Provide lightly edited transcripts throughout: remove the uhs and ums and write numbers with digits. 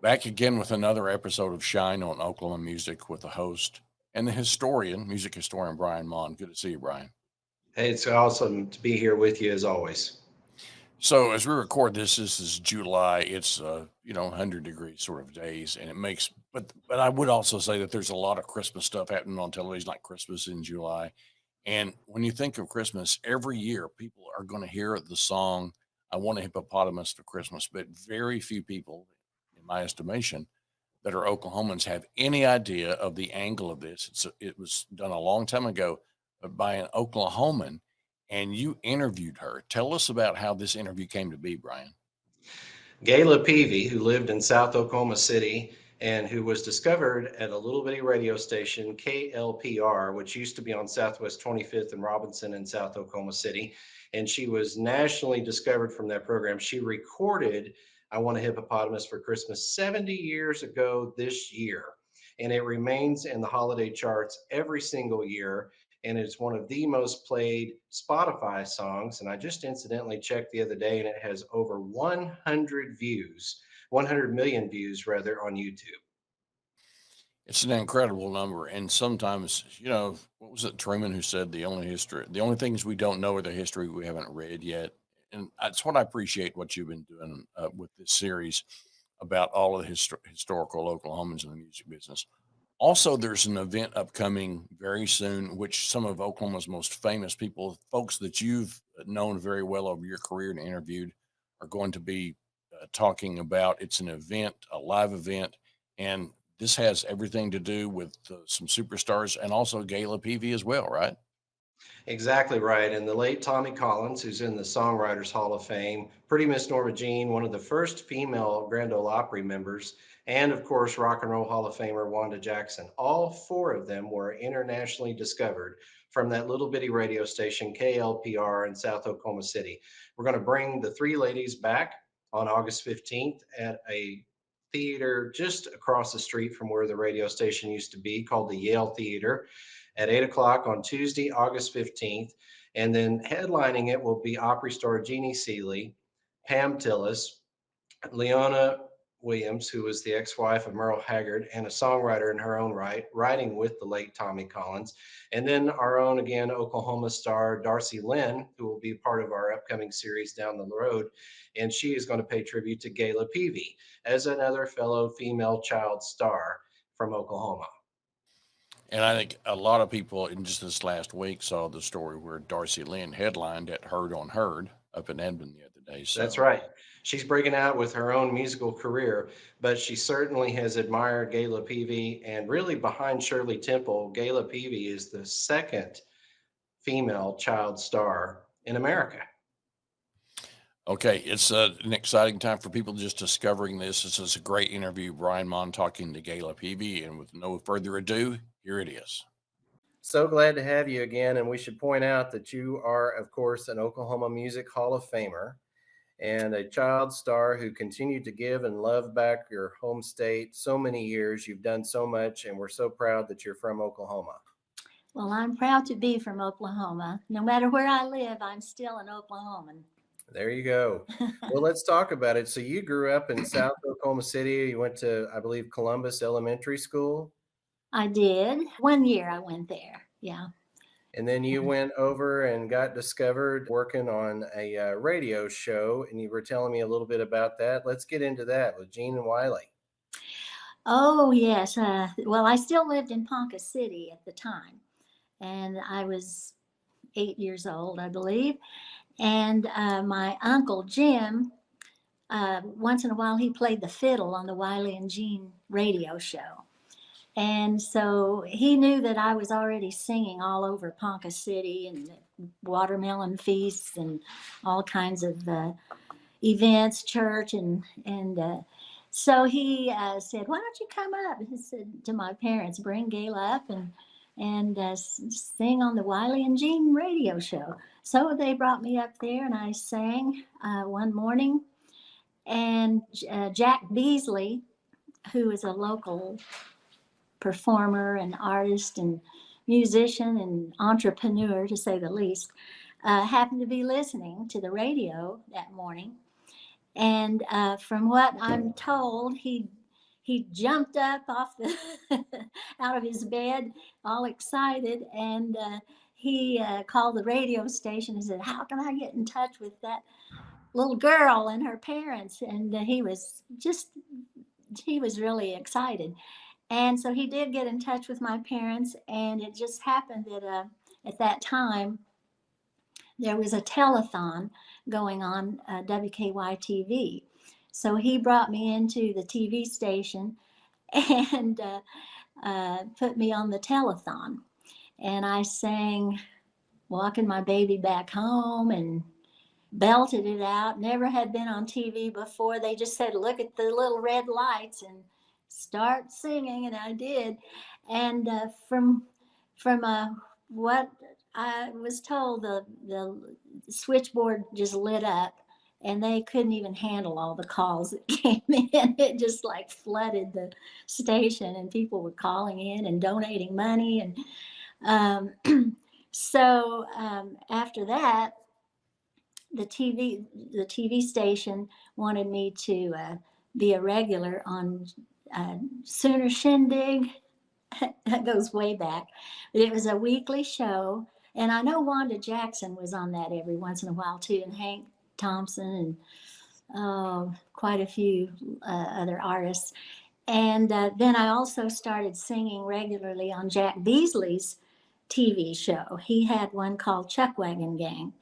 Back again with another episode of Shine on Oklahoma Music with the host and the music historian Brian Maughan. Good to see you, Brian. Hey, it's awesome to be here with you as always. So as we record this, this is July. It's 100-degree sort of days, and it makes. But I would also say that there's a lot of Christmas stuff happening on television, like Christmas in July. And when you think of Christmas, every year people are going to hear the song "I Want a Hippopotamus for Christmas," but very few people, in my estimation, that are Oklahomans have any idea of the angle of this. It was done a long time ago, but by an Oklahoman, and you interviewed her. Tell us about how this interview came to be, Brian. Gayla Peevey, who lived in South Oklahoma City and who was discovered at a little bitty radio station, KLPR, which used to be on Southwest 25th and Robinson in South Oklahoma City. And she was nationally discovered from that program. She recorded I Want a Hippopotamus for Christmas 70 years ago this year. And it remains in the holiday charts every single year. And it's one of the most played Spotify songs. And I just incidentally checked the other day, and it has over 100 views, 100 million views rather, on YouTube. It's an incredible number, and sometimes, what was it, Truman, who said the only things we don't know are the history we haven't read yet. And that's what I appreciate what you've been doing with this series about all of the historical Oklahomans in the music business. Also, there's an event upcoming very soon, which some of Oklahoma's most famous people, folks that you've known very well over your career and interviewed, are going to be talking about. It's an event, a live event, and this has everything to do with some superstars and also Gayla Peevey as well, right? Exactly right. And the late Tommy Collins, who's in the Songwriters Hall of Fame, Pretty Miss Norma Jean, one of the first female Grand Ole Opry members, and of course, Rock and Roll Hall of Famer Wanda Jackson. All four of them were internationally discovered from that little bitty radio station, KLPR, in South Oklahoma City. We're going to bring the three ladies back on August 15th at a theater just across the street from where the radio station used to be, called the Yale Theater, at 8 o'clock on Tuesday, August 15th. And then headlining it will be Opry star Jeannie Seeley, Pam Tillis, Leona Williams, who was the ex wife of Merle Haggard and a songwriter in her own right, writing with the late Tommy Collins. And then our own, again, Oklahoma star Darcy Lynn, who will be part of our upcoming series down the road. And she is going to pay tribute to Gayla Peevey as another fellow female child star from Oklahoma. And I think a lot of people in just this last week saw the story where Darcy Lynn headlined at Heard on Heard up in Edmond the other day. That's right. She's breaking out with her own musical career, but she certainly has admired Gayla Peevey. And really, behind Shirley Temple, Gayla Peevey is the second female child star in America. Okay, it's an exciting time for people just discovering this. This is a great interview. Brian Maughan talking to Gayla Peevey. And with no further ado, here it is. So glad to have you again. And we should point out that you are, of course, an Oklahoma Music Hall of Famer and a child star who continued to give and love back your home state so many years. You've done so much, and we're so proud that you're from Oklahoma. Well, I'm proud to be from Oklahoma. No matter where I live, I'm still an Oklahoman. There you go. Well, let's talk about it. So you grew up in South Oklahoma City. You went to, I believe, Columbus Elementary School. I did. 1 year I went there. Yeah. And then you went over and got discovered working on a radio show, and you were telling me a little bit about that. Let's get into that with Gene and Wiley. Oh, yes. Well, I still lived in Ponca City at the time, and I was 8 years old, I believe. And my uncle, Jim, once in a while, he played the fiddle on the Wiley and Gene radio show. And so he knew that I was already singing all over Ponca City and watermelon feasts and all kinds of events, church. And so he said, why don't you come up? He said to my parents, bring Gayla up and sing on the Wiley and Gene radio show. So they brought me up there and I sang one morning. And Jack Beasley, who is a local performer and artist and musician and entrepreneur, to say the least, happened to be listening to the radio that morning. And from what I'm told, he he jumped up off the out of his bed, all excited, and he called the radio station and said, "How can I get in touch with that little girl and her parents?" And he was really excited. And so he did get in touch with my parents, and it just happened that at that time there was a telethon going on WKY TV. So he brought me into the TV station and put me on the telethon. And I sang "Walking My Baby Back Home" and belted it out. Never had been on TV before. They just said, "Look at the little red lights and start singing," and I did. And from what I was told, the switchboard just lit up, and they couldn't even handle all the calls that came in. It just like flooded the station, and people were calling in and donating money. And so after that, the TV station wanted me to be a regular on Sooner Shindig. That goes way back, but it was a weekly show, and I know Wanda Jackson was on that every once in a while too, and Hank Thompson, and quite a few other artists. And then I also started singing regularly on Jack Beasley's TV show. He had one called Chuckwagon Gang.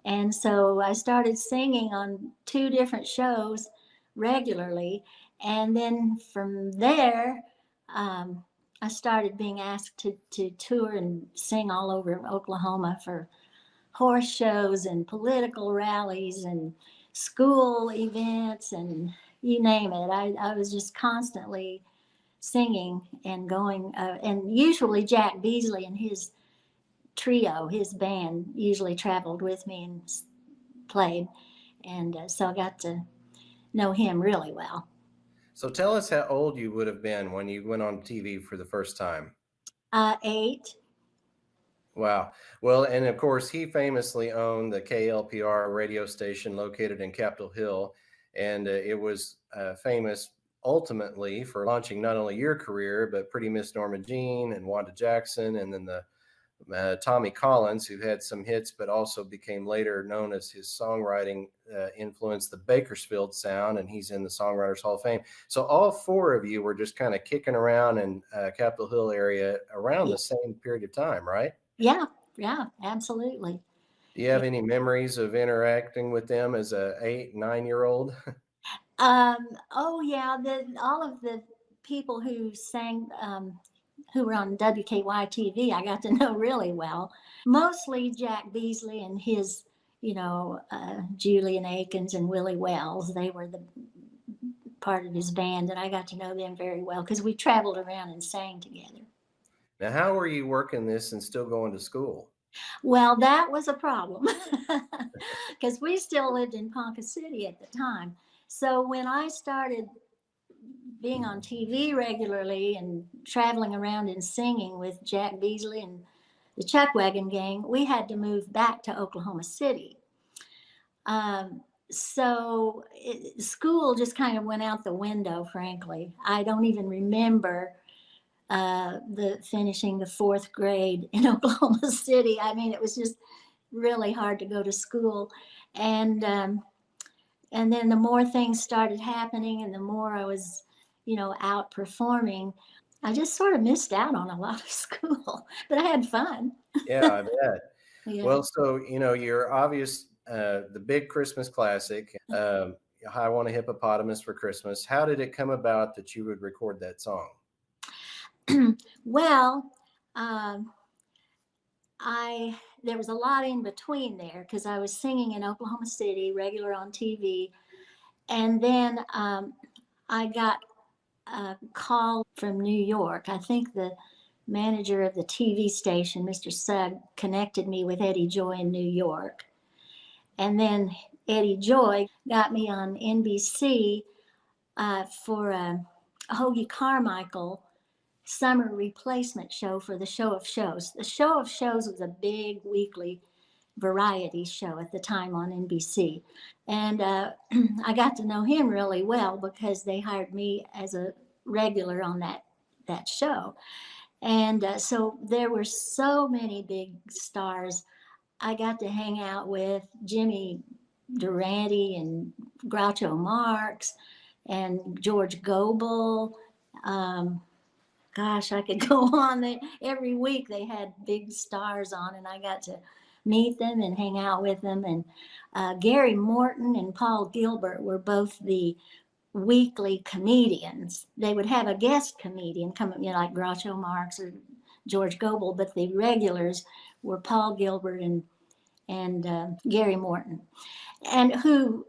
And so I started singing on 2 different shows regularly. And then from there, I started being asked to tour and sing all over Oklahoma for horse shows and political rallies and school events and you name it. I was just constantly singing and going. And usually Jack Beasley and his trio, his band, usually traveled with me and played. And so I got to know him really well. So tell us how old you would have been when you went on TV for the first time. 8. Wow. Well, and of course, he famously owned the KLPR radio station located in Capitol Hill. And it was famous ultimately for launching not only your career, but Pretty Miss Norma Jean and Wanda Jackson, and then the Tommy Collins, who had some hits, but also became later known as his songwriting influenced the Bakersfield sound, and he's in the Songwriters Hall of Fame. So all 4 of you were just kind of kicking around in Capitol Hill area around the same period of time, right? Yeah, absolutely. Do you have any memories of interacting with them as a 8, 9-year-old? Oh yeah, all of the people who sang, who were on WKY TV, I got to know really well. Mostly Jack Beasley and his, Julian Akins and Willie Wells. They were the part of his band, and I got to know them very well because we traveled around and sang together. Now, how were you working this and still going to school? Well, that was a problem because we still lived in Ponca City at the time. So when I started being on TV regularly and traveling around and singing with Jack Beasley and the Chuckwagon Gang, we had to move back to Oklahoma City. So school just kind of went out the window, frankly. I don't even remember finishing the 4th grade in Oklahoma City. I mean, it was just really hard to go to school. And then the more things started happening and the more I was, out performing, I just sort of missed out on a lot of school, but I had fun. Yeah, I bet. Yeah. Well, so, your obvious, the big Christmas classic, I Want a Hippopotamus for Christmas. How did it come about that you would record that song? Well, there was a lot in between there because I was singing in Oklahoma City, regular on TV. And then I got a call from New York. I think the manager of the TV station, Mr. Sugg, connected me with Eddie Joy in New York. And then Eddie Joy got me on NBC for a Hoagie Carmichael summer replacement show for the Show of Shows. The Show of Shows was a big weekly variety show at the time on NBC. And I got to know him really well because they hired me as a regular on that show. And so there were so many big stars. I got to hang out with Jimmy Durante and Groucho Marx and George Gobel. Gosh, I could go on. Every week they had big stars on, and I got to meet them and hang out with them. And Gary Morton and Paul Gilbert were both the weekly comedians. They would have a guest comedian come, like Groucho Marx or George Gobel, but the regulars were Paul Gilbert and Gary Morton, and who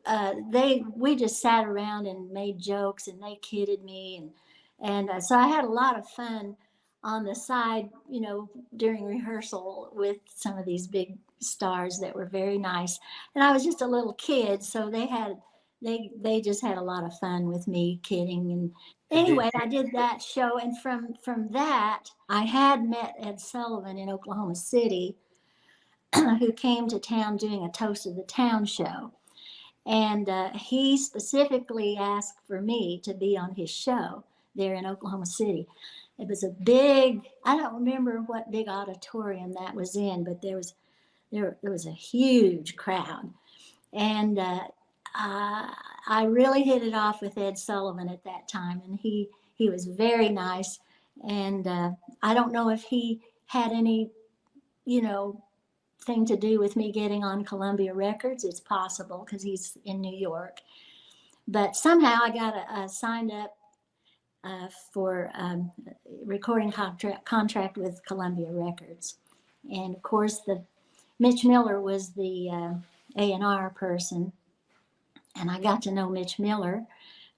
we just sat around and made jokes, and they kidded me, and so I had a lot of fun on the side, during rehearsal with some of these big stars that were very nice. And I was just a little kid, so they just had a lot of fun with me kidding. And anyway, I did that show, and from that, I had met Ed Sullivan in Oklahoma City, who came to town doing a Toast of the Town show. And he specifically asked for me to be on his show there in Oklahoma City. It was a big, I don't remember what big auditorium that was in, but there was a huge crowd. And I really hit it off with Ed Sullivan at that time, and he was very nice. And I don't know if he had any, thing to do with me getting on Columbia Records. It's possible because he's in New York. But somehow I got signed up for recording contract with Columbia Records. And of course, Mitch Miller was the A&R person. And I got to know Mitch Miller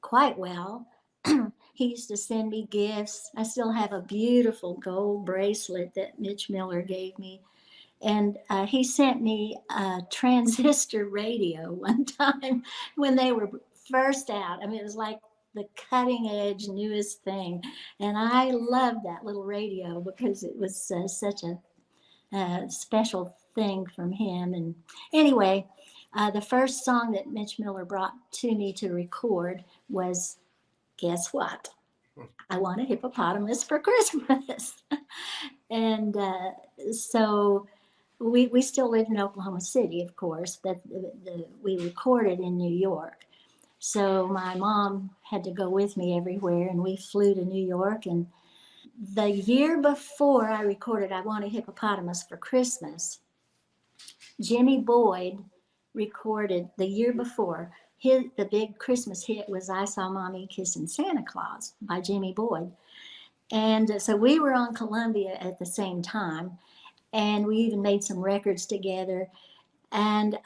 quite well. He used to send me gifts. I still have a beautiful gold bracelet that Mitch Miller gave me. And he sent me a transistor radio one time when they were first out. I mean, it was like the cutting edge, newest thing. And I loved that little radio because it was such a special thing from him. And anyway, the first song that Mitch Miller brought to me to record was, guess what? I Want a Hippopotamus for Christmas. And so we still lived in Oklahoma City, of course, but we recorded in New York. So my mom had to go with me everywhere, and we flew to New York. And the year before I recorded I Want a Hippopotamus for Christmas, Jimmy Boyd recorded the year before. The big Christmas hit was I Saw Mommy Kissing Santa Claus by Jimmy Boyd. And so we were on Columbia at the same time. And we even made some records together. And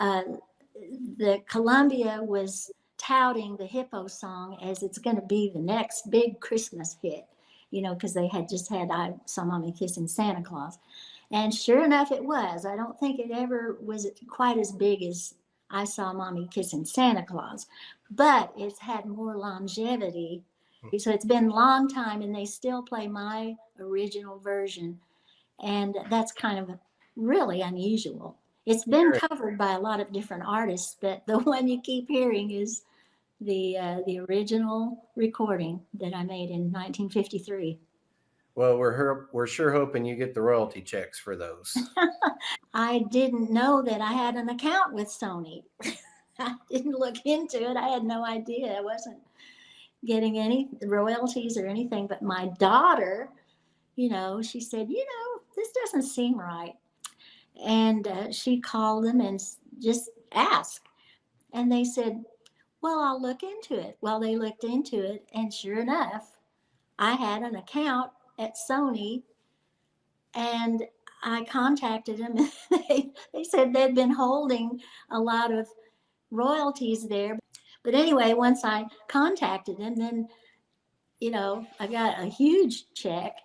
the Columbia was touting the Hippo song as it's going to be the next big Christmas hit, because they had just had I Saw Mommy Kissing Santa Claus. And sure enough, it was. I don't think it ever was quite as big as I Saw Mommy Kissing Santa Claus, but it's had more longevity. So it's been a long time, and they still play my original version. And that's kind of really unusual. It's been covered by a lot of different artists, but the one you keep hearing is the original recording that I made in 1953. Well, we're sure hoping you get the royalty checks for those. I didn't know that I had an account with Sony. I didn't look into it. I had no idea. I wasn't getting any royalties or anything, but my daughter, she said, this doesn't seem right. And she called them and just asked. And they said, well, I'll look into it. Well, they looked into it. And sure enough, I had an account at Sony. And I contacted them. And they said they'd been holding a lot of royalties there. But anyway, once I contacted them, then, I got a huge check.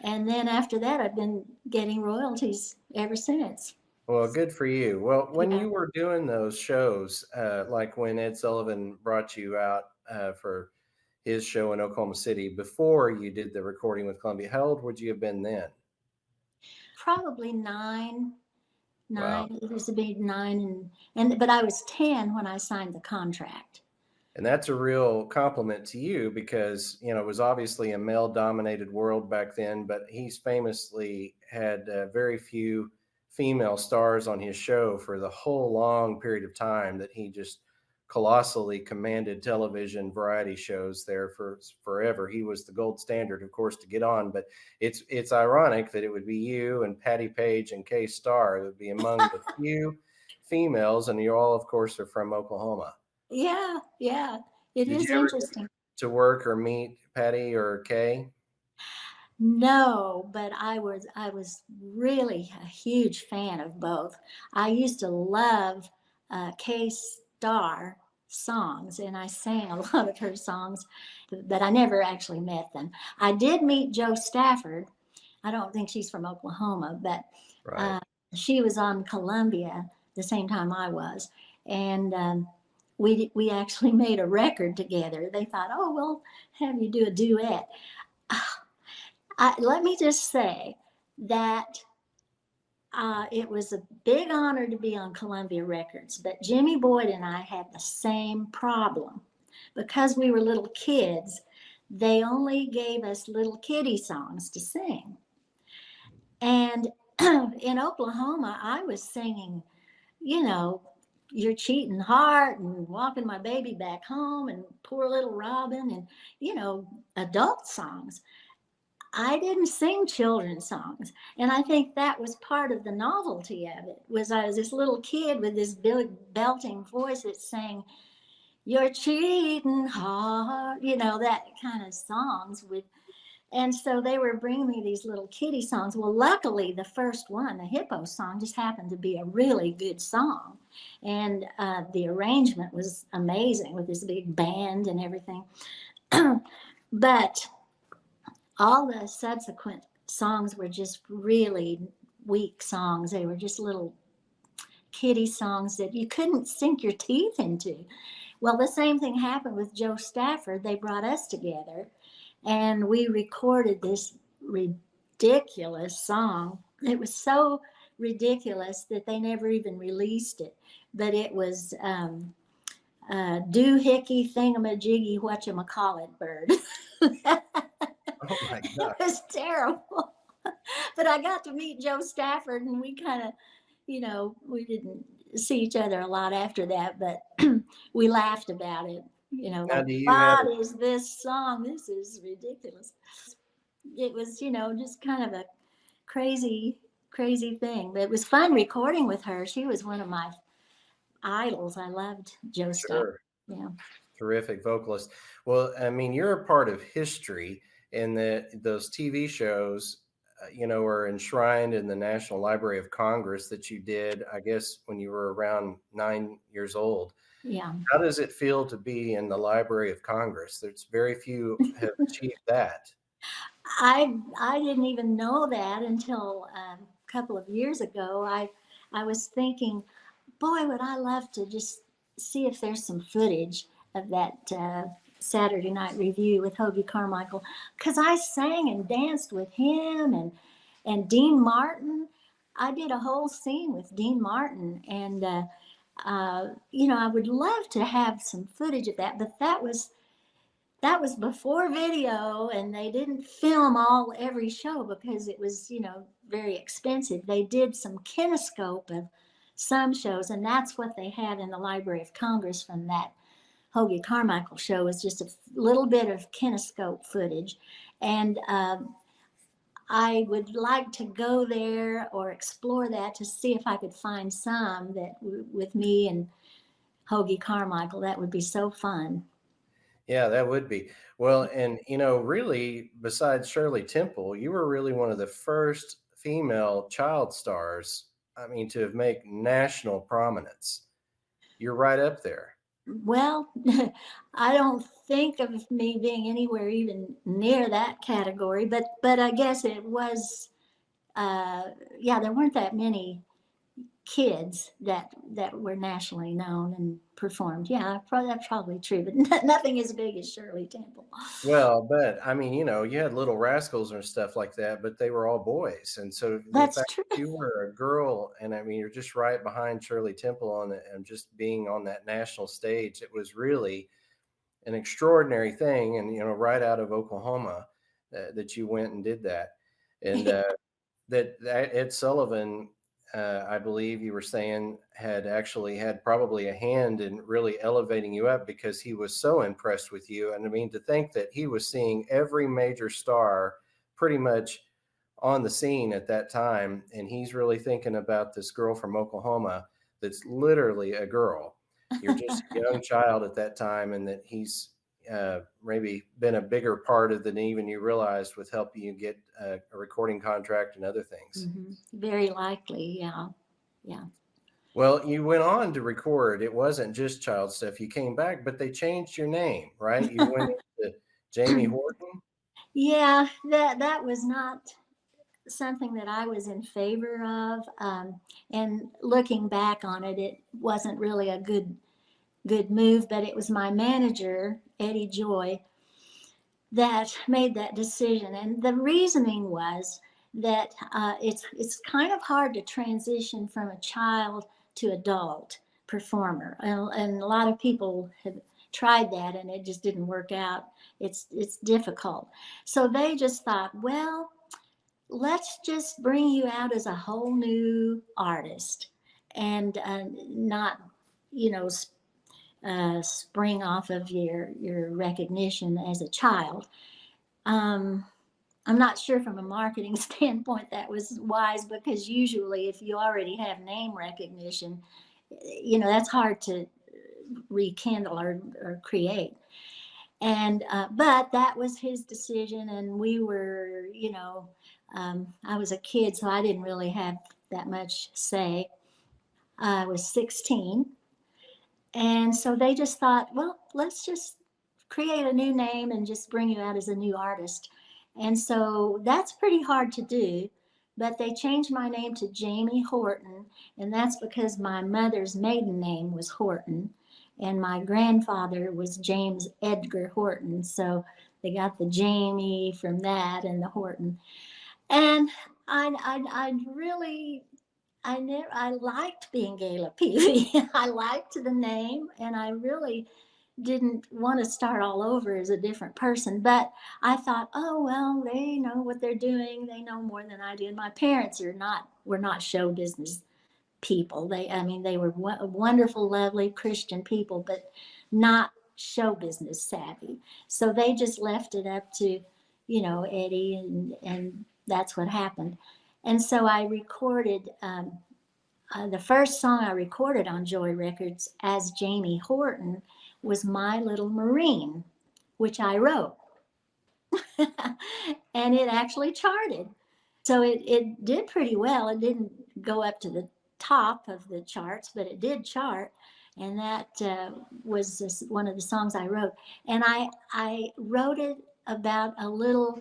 And then after that, I've been getting royalties ever since. Well, good for you. Well, when Yeah. you were doing those shows, like when Ed Sullivan brought you out for his show in Oklahoma City, before you did the recording with Columbia, how old would you have been then? Probably nine. Wow. It was to be 9, but I was 10 when I signed the contract. And that's a real compliment to you because, it was obviously a male dominated world back then, but he's famously had very few female stars on his show for the whole long period of time that he just colossally commanded television variety shows there for forever. He was the gold standard, of course, to get on, but it's ironic that it would be you and Patty Page and Kay Starr. It would be among the few females, and you all, of course, are from Oklahoma. Yeah, yeah. It Did is you ever interesting. to work or meet Patty or Kay? No, but I was really a huge fan of both. I used to love Kay Starr songs, and I sang a lot of her songs, but I never actually met them. I did meet Joe Stafford. I don't think she's from Oklahoma, but Right. she was on Columbia the same time I was, and we actually made a record together. They thought, oh, we'll have you do a duet. Let me just say that it was a big honor to be on Columbia Records, but Jimmy Boyd and I had the same problem. Because we were little kids, they only gave us little kiddie songs to sing. And in Oklahoma, I was singing, you know, Your Cheating Heart and Walking My Baby Back Home and Poor Little Robin and, adult songs. I didn't sing children's songs. And I think that was part of the novelty of it, was I was this little kid with this big belting voice that sang, You're Cheating Heart, that kind of songs with. And so they were bringing me these little kiddie songs. Well, luckily, the first one, the Hippo song, just happened to be a really good song. And the arrangement was amazing with this big band and everything. But all the subsequent songs were just really weak songs. They were just little kiddie songs that you couldn't sink your teeth into. Well, the same thing happened with Joe Stafford. They brought us together and we recorded this ridiculous song. It was so ridiculous that they never even released it. But it was Doohickey Thingamajiggy Whatchamacallit Bird. Oh my God. It was terrible. But I got to meet Joe Stafford, and we kind of, we didn't see each other a lot after that, but we laughed about it. Now, Like, do you have what is this song? This is ridiculous. It was, just kind of a crazy, crazy thing. But it was fun recording with her. She was one of my idols. I loved Joe Stafford. sure Yeah. terrific vocalist? Well, I mean, you're a part of history in that those TV shows, are enshrined in the National Library of Congress that you did, I guess, when you were around 9 years old. Yeah. How does it feel to be in the Library of Congress? There's very few have achieved that. I didn't even know that until a couple of years ago. I was thinking, boy, would I love to just see if there's some footage of that Saturday Night Review with Hoagie Carmichael, because I sang and danced with him and Dean Martin. I did a whole scene with Dean Martin, and I would love to have some footage of that, but that was before video, and they didn't film every show because it was very expensive. They did some kinescope of some shows, and that's what they had in the Library of Congress from that Hoagie Carmichael show, was just a little bit of kinescope footage. And I would like to go there or explore that to see if I could find some that with me and Hoagie Carmichael. That would be so fun. Yeah, that would be. Well, and really, besides Shirley Temple, you were really one of the first female child stars, I mean, to have made national prominence. You're right up there. Well, I don't think of me being anywhere even near that category, but I guess it was, there weren't that many kids that were nationally known and performed. Yeah, that's probably true, but nothing as big as Shirley Temple. Well, but I mean, you had Little Rascals and stuff like that, but they were all boys. And so the That's fact true. that you were a girl, and I mean, you're just right behind Shirley Temple and just being on that national stage, it was really an extraordinary thing, and right out of Oklahoma, that you went and did that. And that Ed Sullivan, I believe you were saying, had actually had probably a hand in really elevating you up, because he was so impressed with you. And I mean, to think that he was seeing every major star pretty much on the scene at that time, and he's really thinking about this girl from Oklahoma that's literally a girl. You're just a young child at that time, and that he's maybe been a bigger part of than even you realized, with helping you get a recording contract and other things. Very likely, yeah. Yeah. Well, you went on to record. It wasn't just child stuff. You came back, but they changed your name, right? You went into Jamie Horton. Yeah, that was not something that I was in favor of. And looking back on it, it wasn't really a good move, but it was my manager, Eddie Joy, that made that decision. And the reasoning was that it's kind of hard to transition from a child to adult performer. And a lot of people have tried that and it just didn't work out. It's difficult. So they just thought, well, let's just bring you out as a whole new artist, and not, you know, spring off of your recognition as a child. I'm not sure from a marketing standpoint that was wise, because usually if you already have name recognition, that's hard to rekindle or create. And but that was his decision, and we were, I was a kid, so I didn't really have that much say. I was 16, and so they just thought, well, let's just create a new name and just bring you out as a new artist. And so that's pretty hard to do, but they changed my name to Jamie Horton, and that's because my mother's maiden name was Horton, and my grandfather was James Edgar Horton. So they got the Jamie from that and the Horton. And I really, I liked being Gayla Peevey. I liked the name, and I really didn't want to start all over as a different person. But I thought, oh, well, they know what they're doing. They know more than I do. And my parents were not show business people. They were wonderful, lovely Christian people, but not show business savvy. So they just left it up to, Eddie, and that's what happened. And so I recorded, the first song I recorded on Joy Records as Jamie Horton was My Little Marine, which I wrote. And it actually charted. So it did pretty well. It didn't go up to the top of the charts, but it did chart. And that was one of the songs I wrote. And I wrote it about a little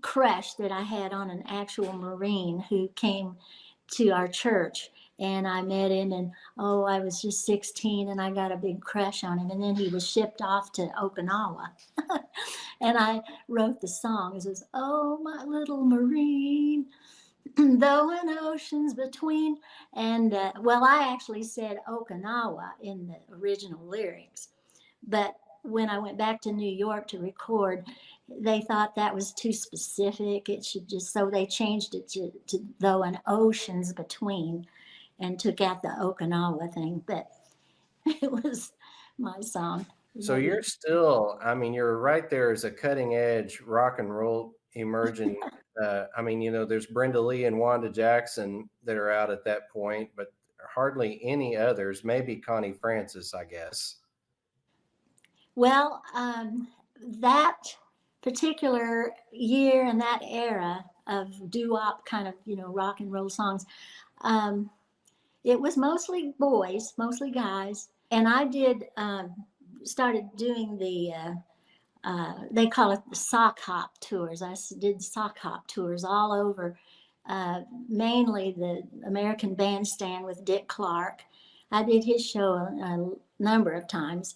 crush that I had on an actual Marine who came to our church. And I met him, and I was just 16, and I got a big crush on him. And then he was shipped off to Okinawa. And I wrote the song. It says, oh, my little Marine, though an ocean's between. And I actually said Okinawa in the original lyrics. But when I went back to New York to record, they thought that was too specific. It should just, so they changed it to though an ocean's between, and took out the Okinawa thing. But it was my song. So you're still, you're right there as a cutting edge rock and roll emerging. There's Brenda Lee and Wanda Jackson that are out at that point, but hardly any others, maybe Connie Francis, I guess. Well, that particular year and that era of doo-wop kind of, rock and roll songs, it was mostly boys, mostly guys. And I did, started doing they call it the sock hop tours. I did sock hop tours all over, mainly the American Bandstand with Dick Clark. I did his show a number of times.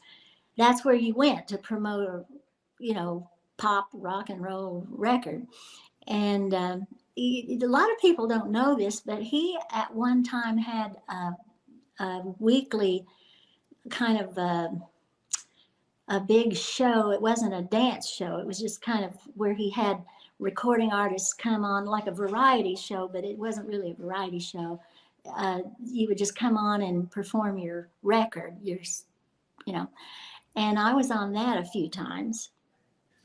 That's where you went to promote a, pop rock and roll record. And a lot of people don't know this, but he at one time had a weekly kind of a big show. It wasn't a dance show. It was just kind of where he had recording artists come on like a variety show, but it wasn't really a variety show. You would just come on and perform your record, you know, and I was on that a few times.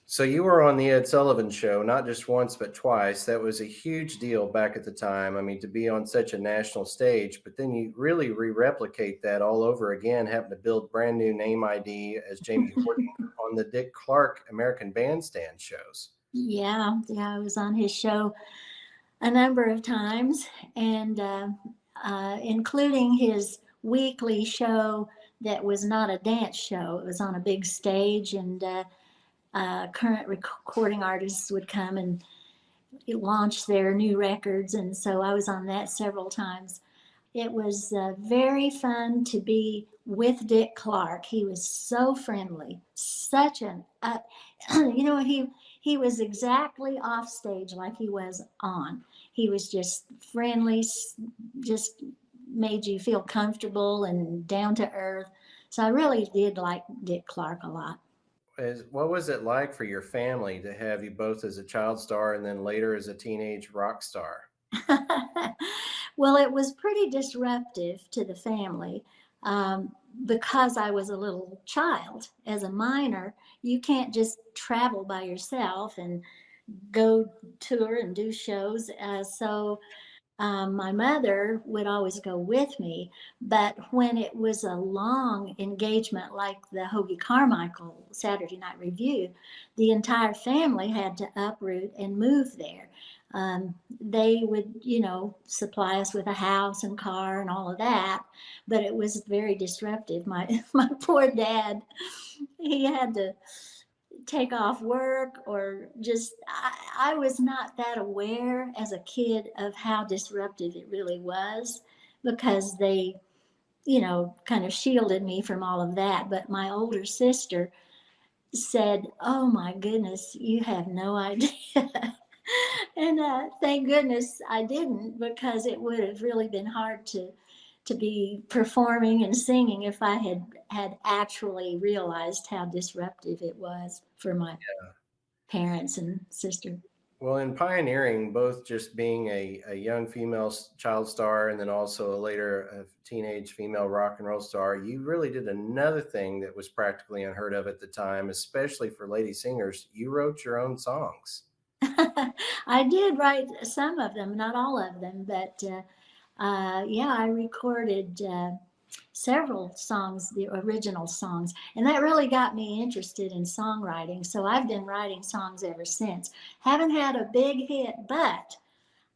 So you were on the Ed Sullivan Show, not just once, but twice. That was a huge deal back at the time. I mean, to be on such a national stage, but then you really re-replicate that all over again, having to build brand new name ID as Jamie Horton on the Dick Clark American Bandstand shows. Yeah, I was on his show a number of times, and including his weekly show that was not a dance show. It was on a big stage, and current recording artists would come and launch their new records. And so I was on that several times. It was very fun to be with Dick Clark. He was so friendly, such an, you know, he was exactly off stage like he was on. He was just friendly, just made you feel comfortable and down to earth. So I really did like Dick Clark a lot. What was it like for your family to have you both as a child star and then later as a teenage rock star? Well, it was pretty disruptive to the family because I was a little child. As a minor, you can't just travel by yourself and go tour and do shows. So my mother would always go with me, but when it was a long engagement like the Hoagie Carmichael Saturday Night Review, the entire family had to uproot and move there. They would, you know, supply us with a house and car and all of that, but it was very disruptive. My poor dad, he had to take off work, or just I was not that aware as a kid of how disruptive it really was, because they, you know, kind of shielded me from all of that. But my older sister said, "Oh my goodness, you have no idea." And thank goodness I didn't, because it would have really been hard to be performing and singing if I had actually realized how disruptive it was for my parents and sister. Well, in pioneering, both just being a young female child star and then also a later teenage female rock and roll star, you really did another thing that was practically unheard of at the time, especially for lady singers. You wrote your own songs. I did write some of them, not all of them, but yeah, I recorded several songs, the original songs, and that really got me interested in songwriting. So I've been writing songs ever since. Haven't had a big hit, but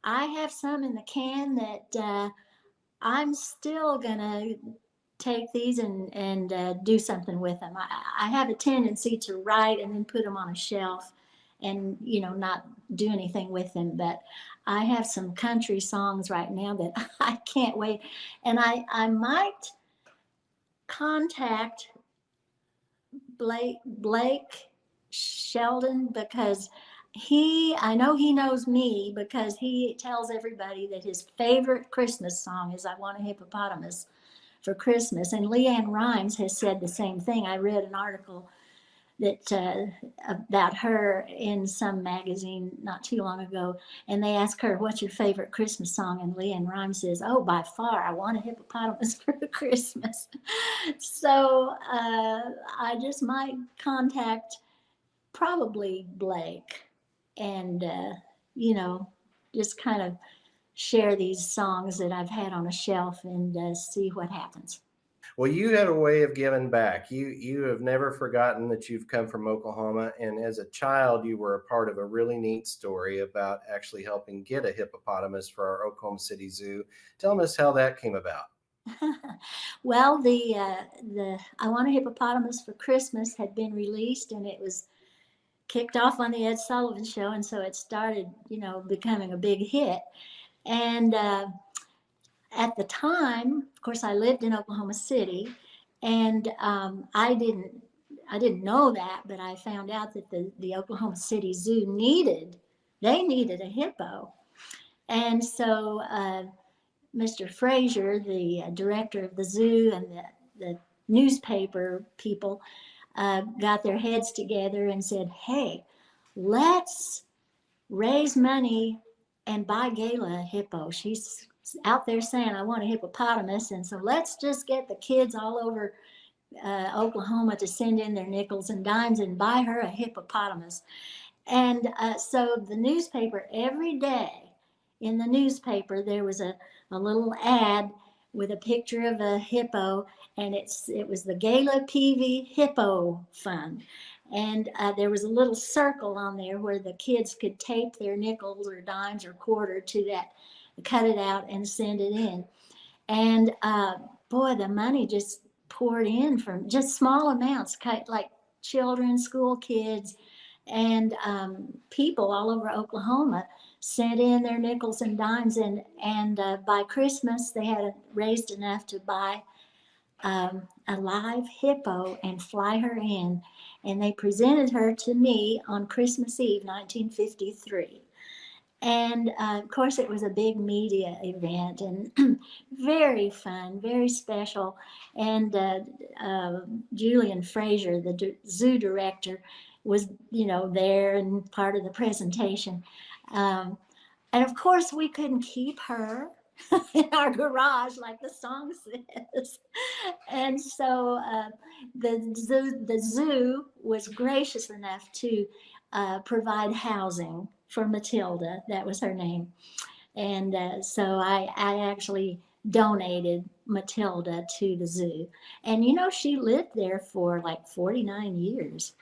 I have some in the can that I'm still gonna take these and do something with them. I have a tendency to write and then put them on a shelf and, you know, not do anything with them. But I have some country songs right now that I can't wait. And I might contact Blake Sheldon, because I know he knows me, because he tells everybody that his favorite Christmas song is "I Want a Hippopotamus for Christmas." And Leanne Rimes has said the same thing. I read an article that about her in some magazine not too long ago, and they asked her, "What's your favorite Christmas song?" And Leanne Rimes says, "Oh, by far, I Want a Hippopotamus for Christmas." So I just might contact probably Blake and you know, just kind of share these songs that I've had on a shelf and see what happens. Well, you had a way of giving back. You have never forgotten that you've come from Oklahoma, and as a child, you were a part of a really neat story about actually helping get a hippopotamus for our Oklahoma City Zoo. Tell us how that came about. Well, the "I Want a Hippopotamus for Christmas" had been released, and it was kicked off on the Ed Sullivan Show, and so it started, you know, becoming a big hit. And at the time, of course, I lived in Oklahoma City, and I didn't know that, but I found out that the Oklahoma City Zoo needed a hippo, and so Mr. Frazier, the director of the zoo, and the newspaper people got their heads together and said, hey, let's raise money and buy Gayla a hippo. She's out there saying, I want a hippopotamus. And so let's just get the kids all over Oklahoma to send in their nickels and dimes and buy her a hippopotamus. And so the newspaper, every day in the newspaper, there was a little ad with a picture of a hippo, and it was the Gayla Peevey Hippo Fund. And there was a little circle on there where the kids could tape their nickels or dimes or quarter to that, cut it out and send it in. And boy, the money just poured in from just small amounts, like children, school kids, and people all over Oklahoma sent in their nickels and dimes. And by Christmas, they had raised enough to buy a live hippo and fly her in. And they presented her to me on Christmas Eve, 1953. And of course, it was a big media event and very fun, very special. And Julian Fraser, the zoo director, was, there and part of the presentation. And of course, we couldn't keep her in our garage like the song says. And so the zoo was gracious enough to provide housing for Matilda. That was her name. And so I actually donated Matilda to the zoo. And she lived there for like 49 years.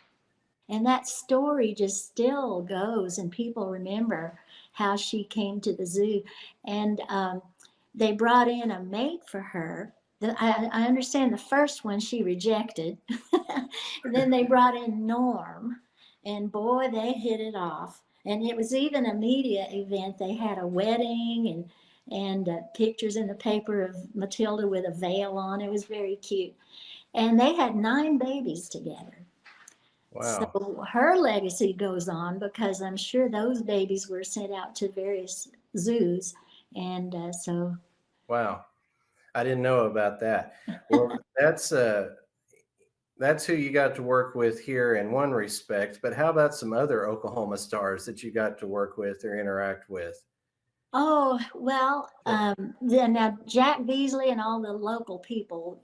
And that story just still goes, and people remember how she came to the zoo. And they brought in a mate for her. I understand the first one she rejected. And then they brought in Norm, and boy, they hit it off. And it was even a media event. They had a wedding and pictures in the paper of Matilda with a veil on. It was very cute. And they had 9 babies together. Wow. So her legacy goes on because I'm sure those babies were sent out to various zoos. And so. Wow. I didn't know about that. Well, that's who you got to work with here in one respect, but how about some other Oklahoma stars that you got to work with or interact with? Oh, well, now Jack Beasley and all the local people,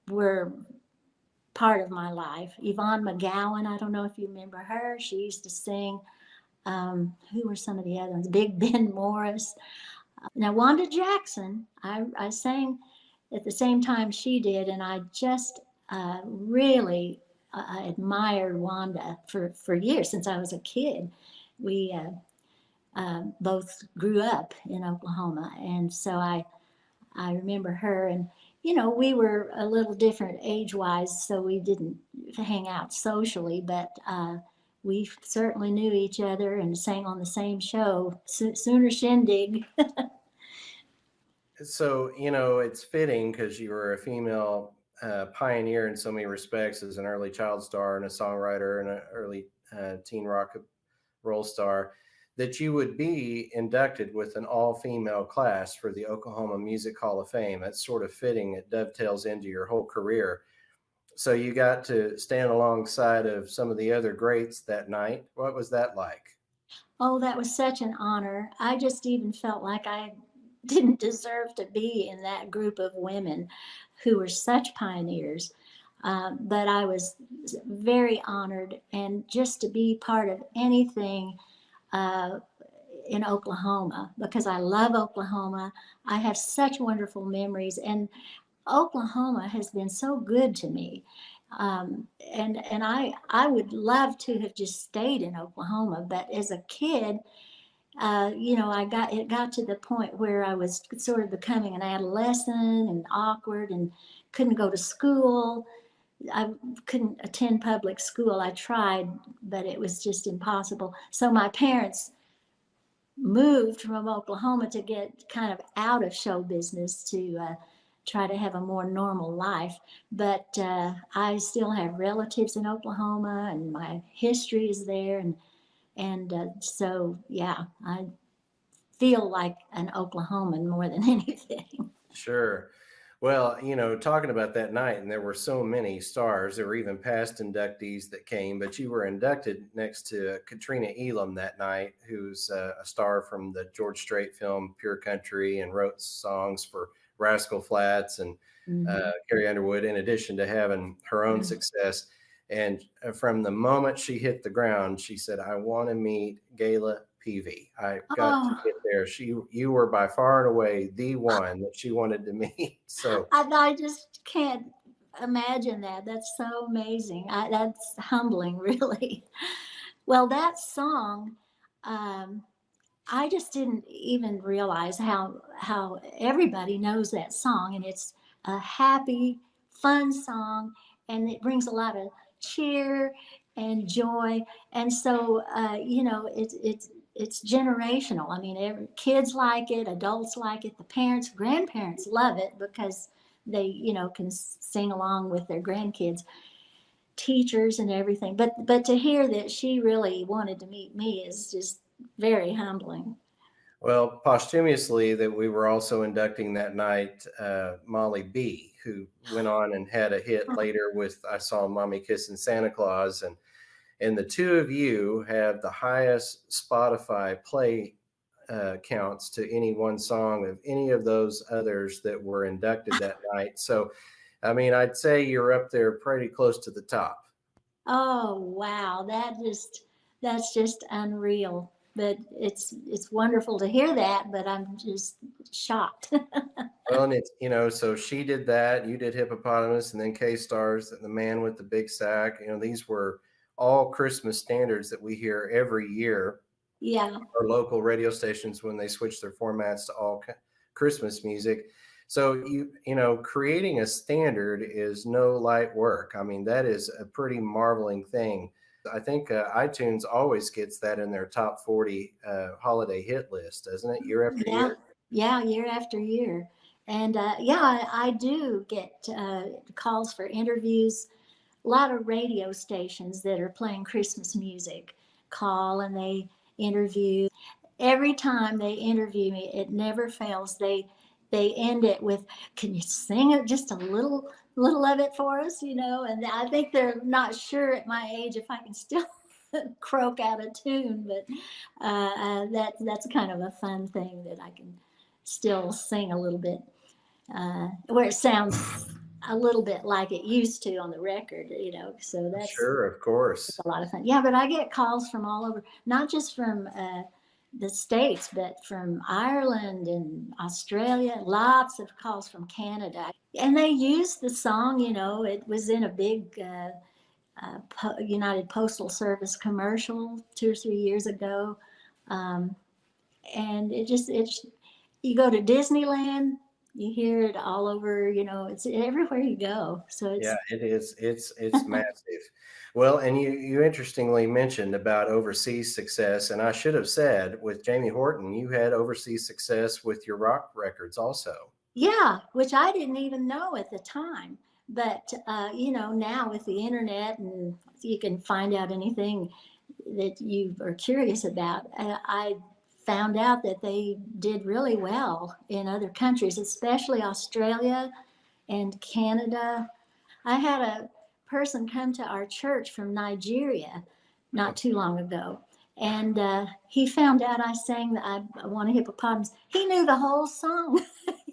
were part of my life. Yvonne McGowan, I don't know if you remember her. She used to sing. Who were some of the other ones? Big Ben Morris. Now, Wanda Jackson, I sang at the same time she did, and I just really admired Wanda for years since I was a kid. We both grew up in Oklahoma, and so I remember her. And we were a little different age-wise, so we didn't hang out socially, but we certainly knew each other and sang on the same show, Sooner Shindig. So, it's fitting because you were a female pioneer in so many respects as an early child star and a songwriter and an early teen rock roll star, that you would be inducted with an all-female class for the Oklahoma Music Hall of Fame. That's sort of fitting. It dovetails into your whole career. So you got to stand alongside of some of the other greats that night. What was that like? Oh, that was such an honor. I just even felt like I didn't deserve to be in that group of women who were such pioneers. But I was very honored, and just to be part of anything in Oklahoma, because I love Oklahoma. I have such wonderful memories, and Oklahoma has been so good to me. And I would love to have just stayed in Oklahoma, but as a kid, it got to the point where I was sort of becoming an adolescent and awkward and couldn't go to school. I couldn't attend public school. I tried, but it was just impossible. So my parents moved from Oklahoma to get kind of out of show business to try to have a more normal life. But I still have relatives in Oklahoma, and my history is there. And so, yeah, I feel like an Oklahoman more than anything. Sure. Well, talking about that night, and there were so many stars. There were even past inductees that came, but you were inducted next to Katrina Elam that night, who's a star from the George Strait film Pure Country and wrote songs for Rascal Flatts and Mhm. Carrie Underwood, in addition to having her own Mhm. success. And from the moment she hit the ground, she said, "I want to meet Gayla Peevey. I've got to Oh, get there." You were by far and away the one that she wanted to meet. So I just can't imagine that. That's so amazing. That's humbling, really. Well, that song, um, I just didn't even realize how everybody knows that song, and it's a happy, fun song, and it brings a lot of cheer and joy. And so, it's generational. I mean, kids like it, adults like it, the parents, grandparents love it because they, can sing along with their grandkids, teachers and everything. But to hear that she really wanted to meet me is just very humbling. well, posthumously, that we were also inducting that night Molly B, who went on and had a hit later with "I Saw Mommy Kissing Santa Claus," and the two of you have the highest Spotify play counts to any one song of any of those others that were inducted that night. So, I mean, I'd say you're up there pretty close to the top. Oh wow, that's just unreal. But it's wonderful to hear that, but I'm just shocked. Well, and it's, so she did that, you did Hippopotamus, and then K Stars, and the Man with the Big Sack. These were all Christmas standards that we hear every year. Yeah. Our local radio stations when they switch their formats to all Christmas music. So creating a standard is no light work. I mean, that is a pretty marveling thing. I think iTunes always gets that in their top 40 holiday hit list, doesn't it? Year after Yeah, year. yeah, year after year. And yeah, I do get calls for interviews. A lot of radio stations that are playing Christmas music call and they interview. Every time they interview me, it never fails. They end it with, "Can you sing it just a little of it for us?" And I think they're not sure at my age if I can still croak out a tune, but that's kind of a fun thing that I can still sing a little bit, where it sounds a little bit like it used to on the record. So that's Sure, of course. a lot of fun. Yeah, but I get calls from all over, not just from the States, but from Ireland and Australia, lots of calls from Canada. And they used the song, it was in a big United Postal Service commercial 2 or 3 years ago. Um, and you go to Disneyland, you hear it all over, it's everywhere you go. So Yeah, it's, it is. It's massive. Well, and you interestingly mentioned about overseas success, and I should have said with Jamie Horton, you had overseas success with your rock records also. yeah, which I didn't even know at the time. But, now with the internet and you can find out anything that you are curious about, I found out that they did really well in other countries, especially Australia and Canada. I had a person come to our church from Nigeria not too long ago, and he found out I sang that I Want a Hippopotamus. He knew the whole song.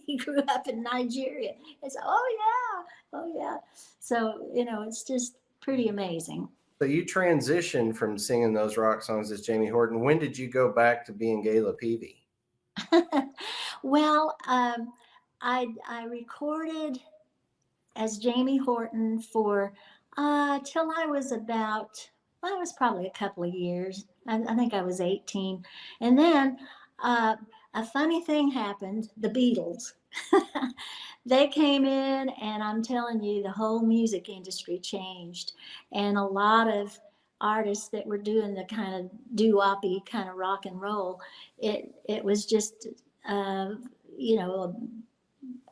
He grew up in Nigeria. It's, oh yeah, oh yeah. So it's just pretty amazing. So you transitioned from singing those rock songs as Jamie Horton. When did you go back to being Gayla Peevey? Well, I recorded as Jamie Horton for till I was about, well, it was probably a couple of years. I think I was 18. And then uh, a funny thing happened, the Beatles. They came in, and I'm telling you, the whole music industry changed. And a lot of artists that were doing the kind of doo-woppy kind of rock and roll, it was just, uh, you know,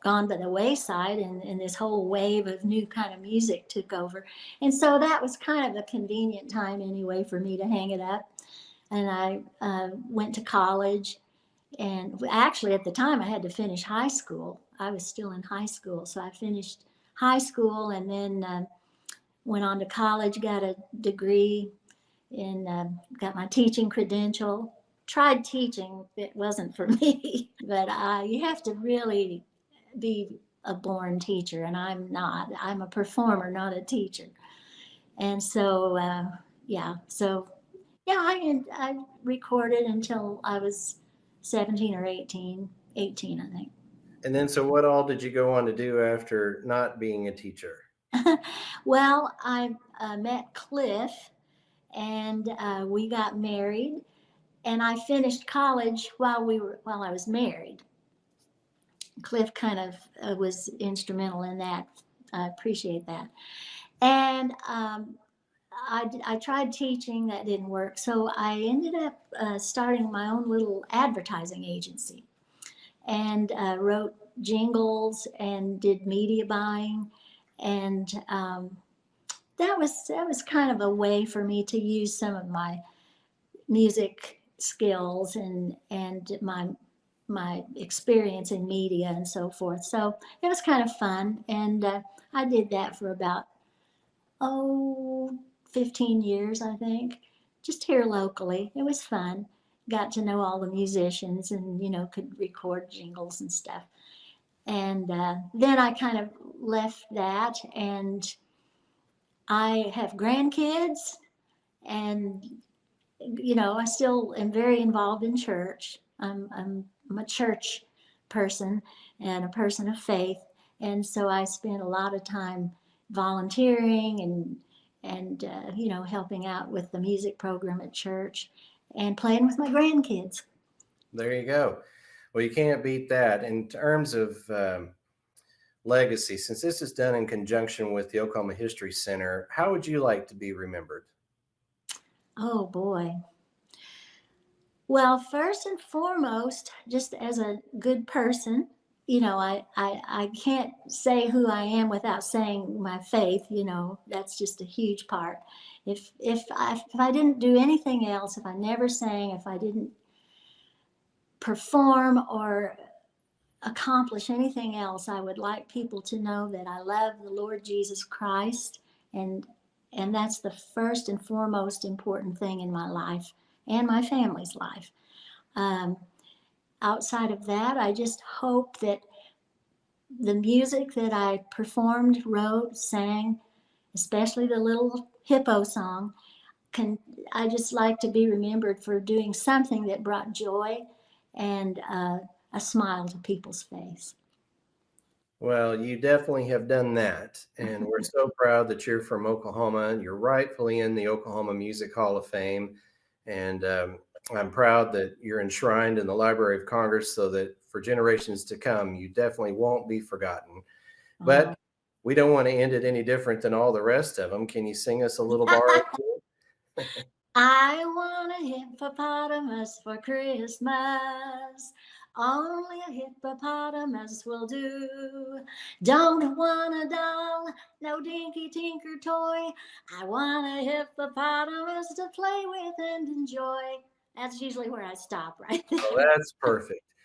gone by the wayside, and this whole wave of new kind of music took over. And so that was kind of a convenient time anyway for me to hang it up. And I went to college, and actually at the time I had to finish high school. I was still in high school. So I finished high school and then went on to college, got a degree in, got my teaching credential. Tried teaching, it wasn't for me, but you have to really be a born teacher, and I'm not. I'm a performer, not a teacher. And so, I recorded until I was 17 or 18, I think. And then, so what all did you go on to do after not being a teacher? Well, I met Cliff, and we got married, and I finished college while I was married. Cliff kind of was instrumental in that. I appreciate that. And I tried teaching, that didn't work. So I ended up starting my own little advertising agency and wrote jingles and did media buying. And that was kind of a way for me to use some of my music skills and my experience in media and so forth. So it was kind of fun. And I did that for about, 15 years, I think, just here locally. It was fun. Got to know all the musicians and, could record jingles and stuff. And then I kind of left that, and I have grandkids, and, I still am very involved in church. I'm a church person and a person of faith. And so I spend a lot of time volunteering and helping out with the music program at church and playing with my grandkids. There you go. Well, you can't beat that. In terms of legacy, since this is done in conjunction with the Oklahoma History Center, how would you like to be remembered? Oh boy. Well, first and foremost, just as a good person, I can't say who I am without saying my faith. That's just a huge part. If I didn't do anything else, if I never sang, if I didn't perform or accomplish anything else, I would like people to know that I love the Lord Jesus Christ, and that's the first and foremost important thing in my life and my family's life. Outside of that, I just hope that the music that I performed, wrote, sang, especially the little hippo song, I just like to be remembered for doing something that brought joy and a smile to people's face. Well, you definitely have done that. And we're so proud that you're from Oklahoma and you're rightfully in the Oklahoma Music Hall of Fame. And I'm proud that you're enshrined in the Library of Congress so that for generations to come, you definitely won't be forgotten. But we don't want to end it any different than all the rest of them. Can you sing us a little bar? I want a hippopotamus for Christmas. Only a hippopotamus will do. Don't want a doll, no dinky tinker toy. I want a hippopotamus to play with and enjoy. That's usually where I stop right there. Well, that's perfect.